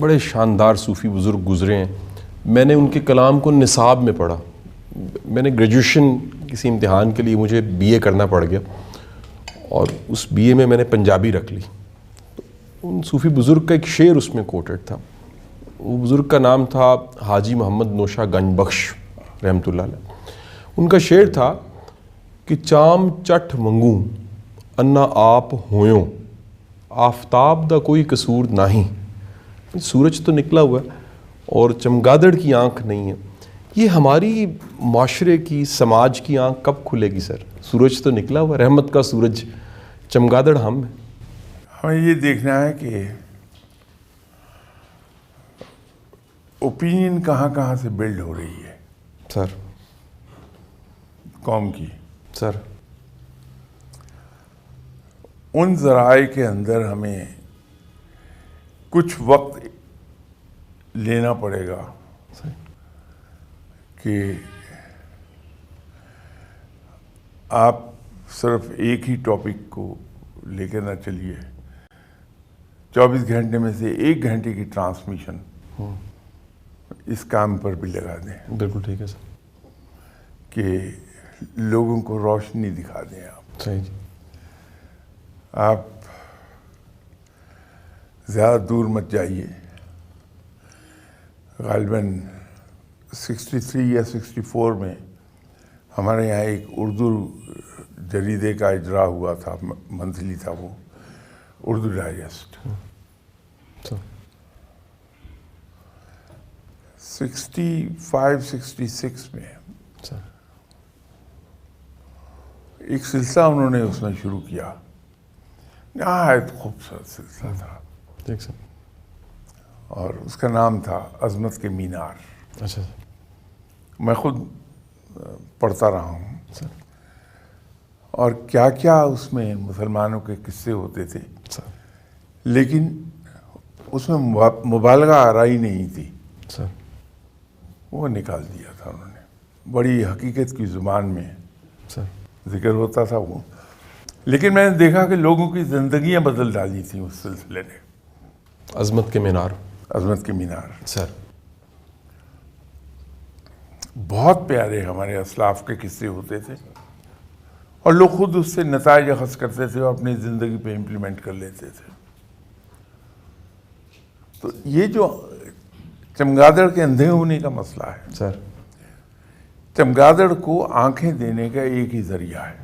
بڑے شاندار صوفی بزرگ گزرے ہیں. میں نے ان کے کلام کو نصاب میں پڑھا. میں نے گریجویشن کسی امتحان کے لیے مجھے بی اے کرنا پڑ گیا اور اس بی اے میں نے پنجابی رکھ لی. ان صوفی بزرگ کا ایک شعر اس میں کوٹڈ تھا. وہ بزرگ کا نام تھا حاجی محمد نوشا گنج بخش رحمۃ اللہ علیہ. ان کا شعر تھا کہ چام چٹ منگوں انا آپ ہویوں آفتاب دا کوئی قصور نہیں. سورج تو نکلا ہوا ہے اور چمگادڑ کی آنکھ نہیں ہے. یہ ہماری معاشرے کی سماج کی آنکھ کب کھلے گی سر؟ سورج تو نکلا ہوا ہے، رحمت کا سورج، چمگادڑ ہم ہیں. ہمیں یہ دیکھنا ہے کہ اوپینین کہاں کہاں سے بلڈ ہو رہی ہے سر قوم کی. سر ان ذرائع کے اندر ہمیں کچھ وقت لینا پڑے گا کہ آپ صرف ایک ہی ٹاپک کو لے کے نہ چلیے. 24 گھنٹے میں سے 1 گھنٹے کی ٹرانسمیشن اس کام پر بھی لگا دیں. بالکل ٹھیک ہے سر. کہ لوگوں کو روشنی دکھا دیں. آپ صحیح جی. آپ زیادہ دور مت جائیے. غالباً 63 یا 64 میں ہمارے یہاں ایک اردو جریدے کا اجرا ہوا تھا، منتھلی تھا وہ، اردو ڈائجسٹ. 65-66 میں ایک سلسلہ انہوں نے اس میں شروع کیا. نہایت خوبصورت سلسلہ تھا اور اس کا نام تھا عظمت کے مینار. اچھا. میں خود پڑھتا رہا ہوں اور کیا کیا اس میں مسلمانوں کے قصے ہوتے تھے، لیکن اس میں مبالغہ آرائی نہیں تھی. وہ نکال دیا تھا انہوں نے، بڑی حقیقت کی زبان میں ذکر ہوتا تھا وہ. لیکن میں نے دیکھا کہ لوگوں کی زندگیاں بدل ڈالی تھیں اس سلسلے نے. عظمت کے مینار. عظمت کے مینار سر بہت پیارے ہمارے اسلاف کے قصے ہوتے تھے اور لوگ خود اس سے نتائج اخذ کرتے تھے اور اپنی زندگی پہ امپلیمنٹ کر لیتے تھے. تو یہ جو چمگادڑ کے اندھے ہونے کا مسئلہ ہے سر، چمگادڑ کو آنکھیں دینے کا ایک ہی ذریعہ ہے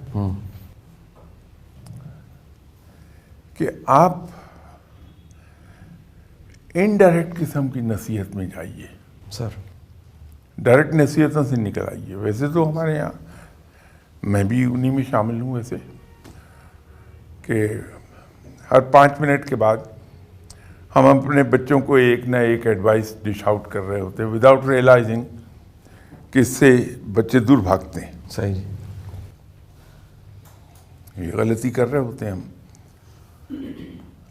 کہ آپ انڈائریکٹ قسم کی نصیحت میں جائیے. سر ڈائریکٹ نصیحتوں سے نکل آئیے. ویسے تو ہمارے یہاں، میں بھی انہی میں شامل ہوں ویسے، کہ ہر 5 منٹ کے بعد ہم اپنے بچوں کو ایک نہ ایک ایڈوائس ڈش آؤٹ کر رہے ہوتے ہیں وداؤٹ ریئلائزنگ کہ اس سے بچے دور بھاگتے ہیں. صحیح جی. یہ غلطی کر رہے ہوتے ہیں ہم.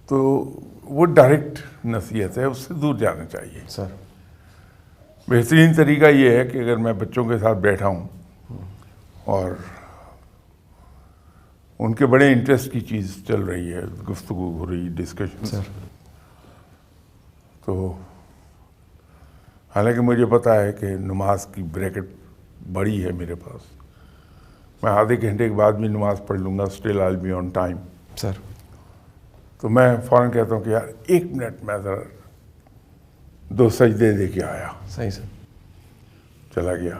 تو وہ ڈائریکٹ نصیحت ہے، اس سے دور جانا چاہیے. سر بہترین طریقہ یہ ہے کہ اگر میں بچوں کے ساتھ بیٹھا ہوں اور ان کے بڑے انٹرسٹ کی چیز چل رہی ہے، گفتگو ہو رہی، ڈسکشن، تو حالانکہ مجھے پتا ہے کہ نماز کی بریکٹ بڑی ہے میرے پاس، میں آدھے گھنٹے کے بعد بھی نماز پڑھ لوں گا، still I be on time. Sir تو میں فوراً کہتا ہوں کہ یار 1 منٹ میں ذرا 2 سجدے دے کے آیا. صحیح سر. چلا گیا.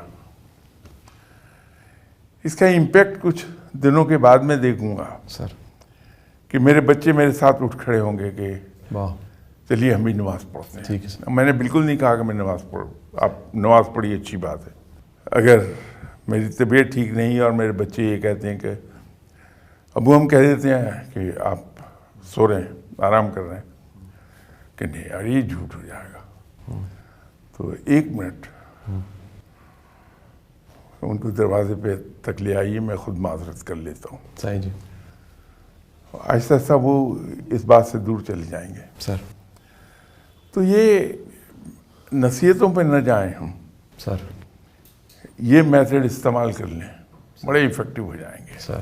اس کا امپیکٹ کچھ دنوں کے بعد میں دیکھوں گا سر کہ میرے بچے میرے ساتھ اٹھ کھڑے ہوں گے کہ واہ چلیے ہم بھی نماز پڑھتے ہیں. ٹھیک ہے سر. میں نے بالکل نہیں کہا کہ میں نماز پڑھوں. آپ نماز پڑھی، اچھی بات ہے. اگر میری طبیعت ٹھیک نہیں ہے اور میرے بچے یہ کہتے ہیں کہ ابو، ہم کہہ دیتے ہیں کہ آپ سو رہے ہیں، آرام کر رہے ہیں، کہ نہیں یار یہ جھوٹ ہو جائے گا، تو 1 منٹ ان کو دروازے پہ تک لے آئیے، میں خود معذرت کر لیتا ہوں. صحیح جی. آہستہ آہستہ وہ اس بات سے دور چلے جائیں گے. سر تو یہ نصیحتوں پہ نہ جائیں ہم. سر یہ میتھڈ استعمال کر لیں، بڑے ایفیکٹو ہو جائیں گے. سر